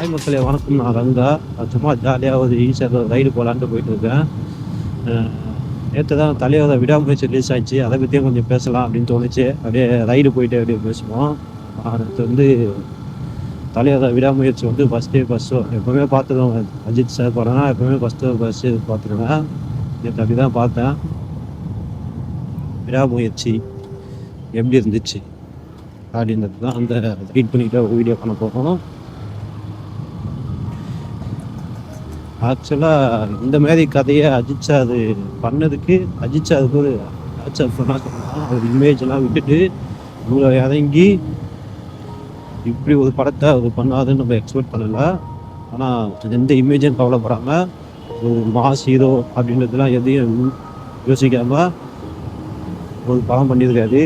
Hi மக்களே, வணக்கம். நான் ரங்கா. சும்மா ஜாலியாக ஒரு ஈஸியாக ரைடு போகலான்ட்டு போயிட்டுருக்கேன். நேற்று தான் தலையோட விடாமுயற்சி ரிலீஸ் ஆச்சு. அதை பற்றியும் கொஞ்சம் பேசலாம் அப்படின்னு தோணுச்சு. அப்படியே ரைடு போயிட்டு அப்படியே பேசுவோம். அடுத்து வந்து தலையோட விடாமுயற்சி வந்து ஃபஸ்ட்டு எப்போவுமே பார்த்துருவேன். அஜித் சார் படம்னா எப்போவுமே ஃபஸ்ட்டு பார்த்துருவேன். நேற்று அப்படி தான் பார்த்தேன். விடாமுயற்சி எப்படி இருந்துச்சு அப்படின்றது தான் அந்த ரைட் பண்ணிட்டு ஒரு வீடியோ பண்ண போகிறோம். ஆக்சுவலாக இந்த மாதிரி கதையை அஜித் சார் பண்ணதுக்கு அஜித் சாருக்கு ஒரு சொன்னால் ஒரு இமேஜெல்லாம் விட்டுட்டு இவ்வளோ இறங்கி இப்படி ஒரு படத்தை அது பண்ணாதுன்னு நம்ம எக்ஸ்பெக்ட் பண்ணலை. ஆனால் எந்த இமேஜும் கவலைப்படாமல் ஒரு மாஸ் ஹீரோ அப்படின்றதுலாம் எதையும் யோசிக்காமல் ஒரு படம் பண்ணியிருக்காரு.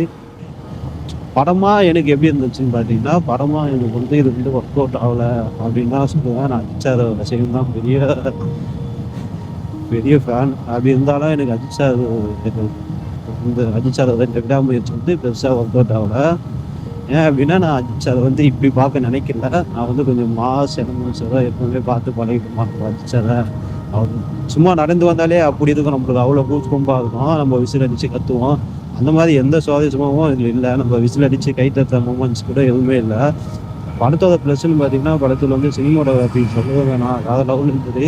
படமாக எனக்கு எப்படி இருந்துச்சுன்னு பார்த்தீங்கன்னா, படமாக எனக்கு வந்து இது வந்து ஒர்க் அவுட் ஆகலை அப்படின்னு தான் சொல்லுவேன். நான் அஜித் சார் ரசிகன் தான், பெரிய ஃபேன். அப்படி இருந்தாலும் எனக்கு அஜித் சார் இந்த அஜித் சார் இந்த விடாமுயற்சி வந்து பெருசாக ஒர்க் அவுட் ஆகலை. ஏன் அப்படின்னா, நான் அஜித் சார் வந்து இப்படி பார்க்க நினைக்கல. நான் வந்து கொஞ்சம் மாஸ் எலமெண்ட்ஸை எப்பவுமே பார்த்து பழகிட்டு மாட்டோம் அஜித் சாரை. அவர் சும்மா நடந்து வந்தாலே அப்படி இருக்கும், நம்மளுக்கு அவ்வளோ கூஸ்பம்பாக இருக்கும். நம்ம விசில் அடித்து கற்றுவோம். அந்த மாதிரி எந்த சுவாரஸ்யமாகவும் இதில் இல்லை. நம்ம விசில் அடித்து கைத்தட்ட மூமெண்ட்ஸ் கூட எதுவுமே இல்லை. படத்தோட ப்ளஸ்ன்னு பார்த்தீங்கன்னா, படத்தில் வந்து சினிமோட்டோகிராஃபி சொல்ல வேணாம், வேறு லெவல் இருந்தது.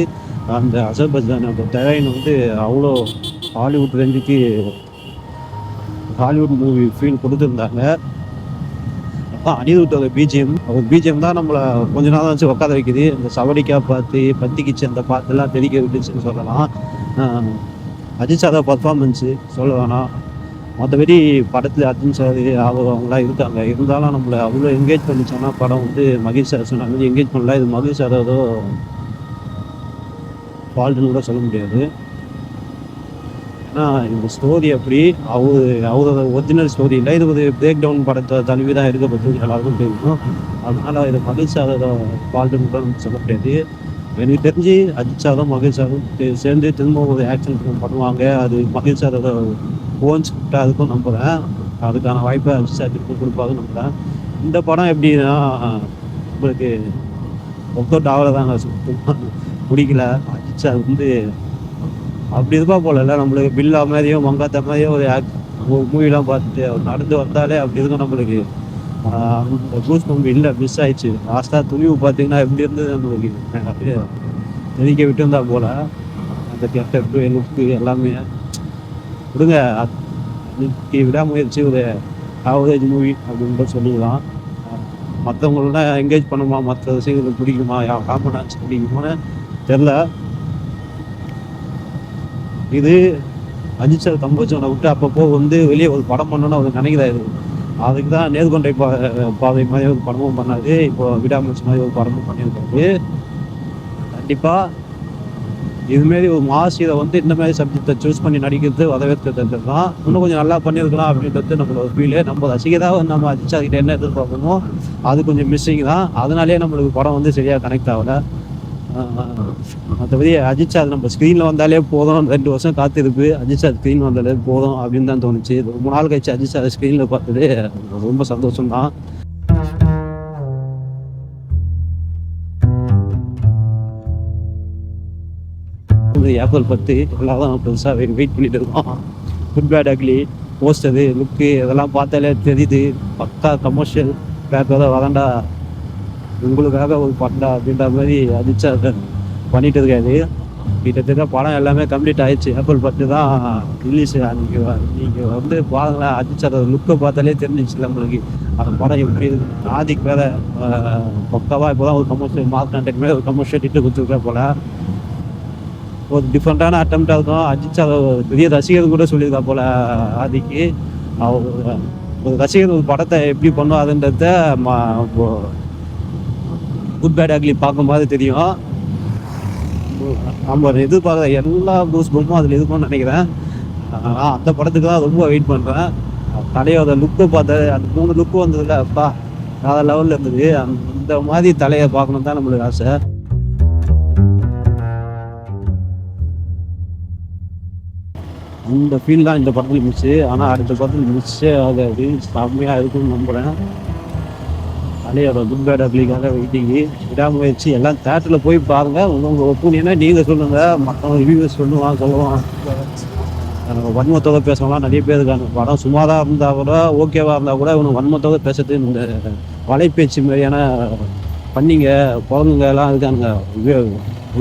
அந்த அசர்பைஜான் அந்த டெரைன் வந்து அவ்வளோ ஹாலிவுட் ரேஞ்சுக்கு ஹாலிவுட் மூவி ஃபீல் கொடுத்துருந்தாங்க. அப்போ அனிருத்தோட பிஜிஎம் தான் நம்மளை கொஞ்ச நாள் வச்சு உட்கார வைக்குது. இந்த சவடிக்கா பார்த்து பத்திக்கிச்சு அந்த பாட்டெல்லாம் தெரிக்க விட்டுச்சுன்னு சொல்லலாம். அஜித் சாரோட பர்ஃபார்மன்ஸு சொல்ல வேணாம். மற்றபடி படத்தில் அர்ஜுன் சார் அவங்களாம் இருக்காங்க. இருந்தாலும் நம்மளை அவ்வளோ என்கேஜ் பண்ணிச்சோன்னா படம் வந்து மகேஷ் சார் சொன்னாங்க என்கேஜ் பண்ணல. இது மகேஷ் சாரோட ஃபால்ட்டுன்னு கூட சொல்ல முடியாது. ஏன்னா இந்த ஸ்டோரி அப்படி அவரோட ஒரிஜினல் ஸ்டோரி இல்லை. இது ஒரு பிரேக் டவுன் படத்தை தழுவி தான் இருக்கப்பட்டது, எல்லாருக்கும் தெரியும். அதனால் இது மகேஷ் சாரோட ஃபால்ட்டுன்னு கூட சொல்ல முடியாது. எனக்கு தெரிஞ்சு அஜித் சாரும் மகேஷ் சாரும் சேர்ந்து திரும்ப ஒரு ஆக்ஷன் ஃபிலிம் பண்ணுவாங்க. அது மகேஷ் சாரோட ஓன் ஸ்கிரிப்டாக இருக்கும் நம்புகிறேன். அதுக்கான வாய்ப்பை அஜித் சார் திரும்ப கொடுப்பாங்க நம்புகிறேன். இந்த படம் எப்படின்னா, உங்களுக்கு ஒர்க் அவுட் ஆகலைதாங்க, பிடிக்கல. அஜித் சார் வந்து அப்படி இருப்பா போல இல்லை, நம்மளுக்கு பில்லா மாதிரியோ மங்காத்த மாதிரியோ ஒரு மூவிலாம் பார்த்துட்டு அவர் நடந்து வந்தாலே அப்படி இருக்கும். நம்மளுக்கு அந்த கூஸ் பம்ப் இல்லை, மிஸ் ஆயிடுச்சு. லாஸ்ட்டாக துணிவு பார்த்தீங்கன்னா எப்படி இருந்தது, நம்மளுக்கு அப்படியே தெரிவிக்க விட்டுருந்தா போல். அந்த கெட்டப்பு லுக்கு எல்லாமே விடுங்க. விடாமுயற்சி ஒரு ஆவரேஜ் மூவி அப்படின்னு சொல்லிக்கலாம். மற்றவங்களெலாம் என்கேஜ் பண்ணுமா, மற்ற விஷயங்களுக்கு பிடிக்குமா, காம்பனான்ஸ் பிடிக்குமான்னு தெரில. இது அஜித் சார் கம்போசனை விட்டு அப்பப்போ வந்து வெளியே ஒரு படம் பண்ணணும்னு அவர் நினைக்கிறாரு. அதுக்கு தான் நேர்கொண்டை பாதை மாதிரி ஒரு படமும் பண்ணாது, இப்போ விடாமுயற்சி மாதிரி ஒரு படமும் பண்ணியிருக்காரு. கண்டிப்பாக இதுமாரி ஒரு மாஸ் இதை வந்து இந்த மாதிரி சப்ஜெக்டை சூஸ் பண்ணி நடிக்கிறது வரவேற்கிறது தான். இன்னும் கொஞ்சம் நல்லா பண்ணியிருக்கலாம் அப்படின்றது நம்மளோட ஃபீலு. நம்ம ரசிகராக நம்ம அஜித் சார்கிட்ட என்ன எதிர்பார்க்கணுமோ அது கொஞ்சம் மிஸ்ஸிங் தான். அதனாலே நம்மளுக்கு படம் வந்து சரியாக கனெக்ட் ஆகலை. மற்றபடி அஜித் சார் நம்ம ஸ்க்ரீனில் வந்தாலே போதும். 2 வருஷம் காத்திருப்பு, அஜித் சார் ஸ்க்ரீன் வந்தாலே போதும் அப்படின்னு தான் தோணுச்சு. ரொம்ப நாள் கழிச்சு அஜித் சார் ஸ்க்ரீனில் பார்த்தது ரொம்ப சந்தோஷம்தான். ஏப்ரல் 10 எல்லாரும் பெருசாக வெயிட் பண்ணிட்டு இருக்கோம். குட் பேட் அக்லி போஸ்டரு லுக்கு இதெல்லாம் பார்த்தாலே தெரியுது, பக்கா கமர்ஷியல் பேக்கோட வரண்டா உங்களுக்காக ஒரு பண்டா அப்படின்ற மாதிரி அஜித் சார் பண்ணிட்டு இருக்காரு. கிட்டத்தட்ட படம் எல்லாமே கம்ப்ளீட் ஆயிடுச்சு. ஏப்ரல் 10 தான் ரிலீஸ். நீங்கள் வந்து பாருங்களேன், அஜித் சார் லுக்கை பார்த்தாலே தெரிஞ்சிச்சு நம்மளுக்கு அந்த படம் எப்படி இருக்கு. ஆதிக்கு வேற பக்காவாக இப்போ தான் ஒரு கமர்ஷியல் மார்க் கண்டென்ட் மேலே ஒரு கமர்ஷியல் இட்டு கொடுத்துருக்கா போல. ஒரு டிஃப்ரெண்ட்டான அட்டம்ப்டாக இருக்கும். அஜித் சார் பெரிய ரசிகர் கூட சொல்லியிருக்கா போல ஆதிக்கு. அவர் ஒரு ரசிகர் ஒரு படத்தை எப்படி பண்ணுவாருன்றத குட் பேட் அக்லி பார்க்கும்போது தெரியும். நம்ம எதிர்பார்க்குற எல்லா கூஸ் பம்பும் அதில் இருக்கும்னு நினைக்கிறேன். நான் அந்த படத்துக்கு தான் ரொம்ப வெயிட் பண்ணுறேன். தலையோட லுக்கை பார்த்து அந்த 3 லுக்கு வந்ததில்ல, அப்பா வேறு லெவலில் இருந்தது. அந்த மாதிரி தலையை பார்க்கணும் தான் நம்மளுக்கு ஆசை. அந்த ஃபீல் தான் இந்த படத்தில் மிஸ்ஸு. ஆனால் அடுத்த படத்தில் மிஸ்ஸே ஆகாது, செம்மையாக இருக்குன்னு நம்புகிறேன். அலையோட குட் பேட் அப்ளிக்காக வெயிட்டிங்கு விடாமுயற்சி எல்லாம் தேட்டரில் போய் பாருங்கள். உங்கள் ஒப்பீனியனை நீங்கள் சொல்லுங்கள், மற்றவங்க ரிவ்யூஸ் சொல்லுவான். வன்மத்தோட பேசுறவங்களாம் நிறைய பேர் இருக்காங்க. படம் சுமாராக இருந்தால் கூட ஓகேவாக இருந்தால் கூட இவங்க வன்மத்தோட பேசுறது இந்த வலைப்பேச்சு மாதிரியான பண்ணிங்க குழந்தைங்க எல்லாம் இருக்கானுங்க.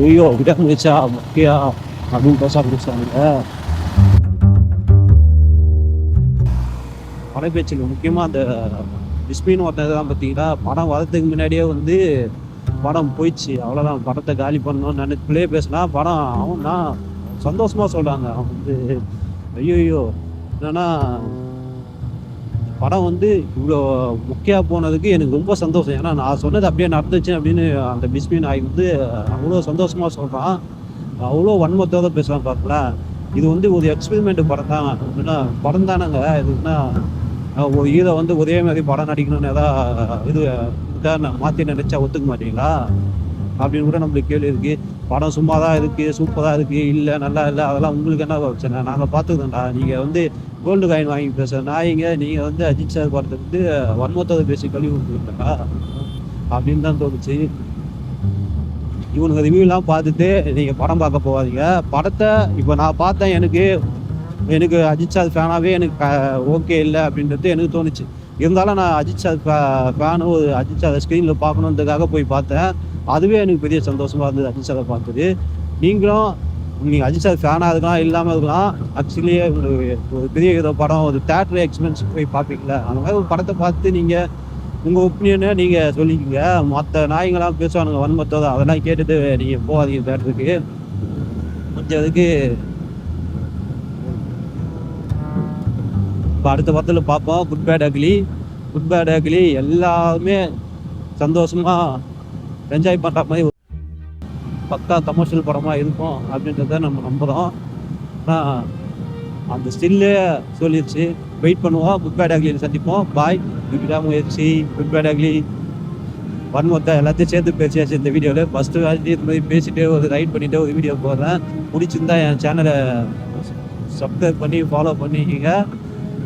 ஐயோ விடாமுயற்சியா முக்கியா அப்படின்னு பேச ஆரம்பிச்சாங்க. வலைப்பேச்சுக்கு முக்கியமாக அந்த டிஸ்பிளின் ஓட்டினதுலாம் பார்த்தீங்கன்னா படம் வரதுக்கு முன்னாடியே வந்து படம் போயிடுச்சு, அவ்வளோதான், படத்தை காலி பண்ணணும்னு நினைச்சுக்குள்ளே பேசினா படம் அவன்னா சந்தோஷமாக சொல்கிறாங்க. அவன் வந்து ஐயோ என்னன்னா படம் வந்து இவ்வளோ முக்கியம் போனதுக்கு எனக்கு ரொம்ப சந்தோஷம். ஏன்னா நான் சொன்னது அப்படியே நடந்துச்சு அப்படின்னு அந்த பிஸ்மின் ஆகி வந்து அவ்வளோ சந்தோஷமாக சொல்கிறான். அவ்வளோ வன்மத்தோட பேசுகிறான். பார்க்கலாம், இது வந்து ஒரு எக்ஸ்பெரிமெண்ட் படம் தான். அப்படின்னா படம் தானேங்க இதுன்னா ஒரு ஹீரோ வந்து ஒரே மாதிரி படம் நடிக்கணும்னு ஏதாவது இதுக்காக மாற்றி நினைச்சா ஒத்துக்க மாட்டீங்களா அப்படின்னு கூட நம்மளுக்கு கேள்வி இருக்குது. படம் சும்மா தான் இருக்குது, சூப்பராக இருக்குது, இல்லை நல்லா இல்லை, அதெல்லாம் உங்களுக்கு என்ன பிரச்சனை, நாங்கள் பார்த்துக்கிறோம்டா. நீங்கள் வந்து கோல்டு காயின் வாங்கி பேசுகிற நாய்ங்க, நீங்கள் வந்து அஜித் சார் படத்தை வந்து வன்மத்தோடு பேசி கழிவு கொடுத்துருக்கா அப்படின்னு தான் தோணுச்சு. இவனுக்கு ரிவ்யூலாம் பார்த்துட்டு நீங்கள் படம் பார்க்க போகாதீங்க. படத்தை இப்போ நான் பார்த்தேன், எனக்கு அஜித் சார் ஃபேனாகவே எனக்கு ஓகே இல்லை அப்படின்றது எனக்கு தோணுச்சு. இருந்தாலும் நான் அஜித் சார் ஃபேனு ஒரு அஜித் சார் ஸ்க்ரீனில் பார்க்கணுன்றதுக்காக போய் பார்த்தேன். அதுவே எனக்கு பெரிய சந்தோஷமாக இருந்தது அஜித் சாரை பார்த்தது. நீங்கள் அஜித் சார் ஃபேனாக இருக்கலாம் இல்லாமல் இருக்கலாம், ஆக்சுவலி உங்களுக்கு ஒரு பெரிய ஏதோ படம் ஒரு தேட்டர் எக்ஸ்பீரியன்ஸ் போய் பார்ப்பீங்களா, அந்த மாதிரி ஒரு படத்தை பார்த்து நீங்கள் உங்கள் ஒப்பீனியனை நீங்கள் சொல்லிக்கோங்க. மற்ற நாய்ங்களாம் பேசுவானுங்க வன்மத்தோட, அதெல்லாம் கேட்டுட்டு நீங்கள் போகாதீங்க தேட்டருக்கு. முடிஞ்சதுக்கு இப்போ அடுத்த படத்தில் பார்ப்போம். குட் பேட் அக்லி எல்லாருமே சந்தோஷமாக என்ஜாய் பண்ணுற மாதிரி பக்கா கமர்ஷியல் படமாக இருக்கும் அப்படின்றத நம்ம நம்புகிறோம். ஆனால் அந்த ஸ்டில்லே சொல்லிடுச்சு. வெயிட் பண்ணுவோம், குட் பேட் அக்லியில் சந்திப்போம். பாய். விடாமுயற்சி, குட் பேட் அக்லி, வன்மத்தை எல்லாத்தையும் சேர்த்து பேசியாச்சு இந்த வீடியோவில். ஃபஸ்ட்டு இது மாதிரி பேசிட்டு ஒரு ரைட் பண்ணிவிட்டு ஒரு வீடியோ போடுறேன். பிடிச்சிருந்தா என் சேனலை சப்ஸ்கிரைப் பண்ணி ஃபாலோ பண்ணிக்கிங்க.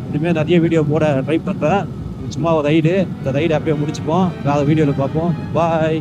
இனிமேல் நிறைய வீடியோ போட ட்ரை பண்ணுறேன். சும்மா ஒரு ரைடு, இந்த ரைடு அப்படியே முடிச்சுப்போம். வேறு வீடியோவில் பார்ப்போம். பாய்.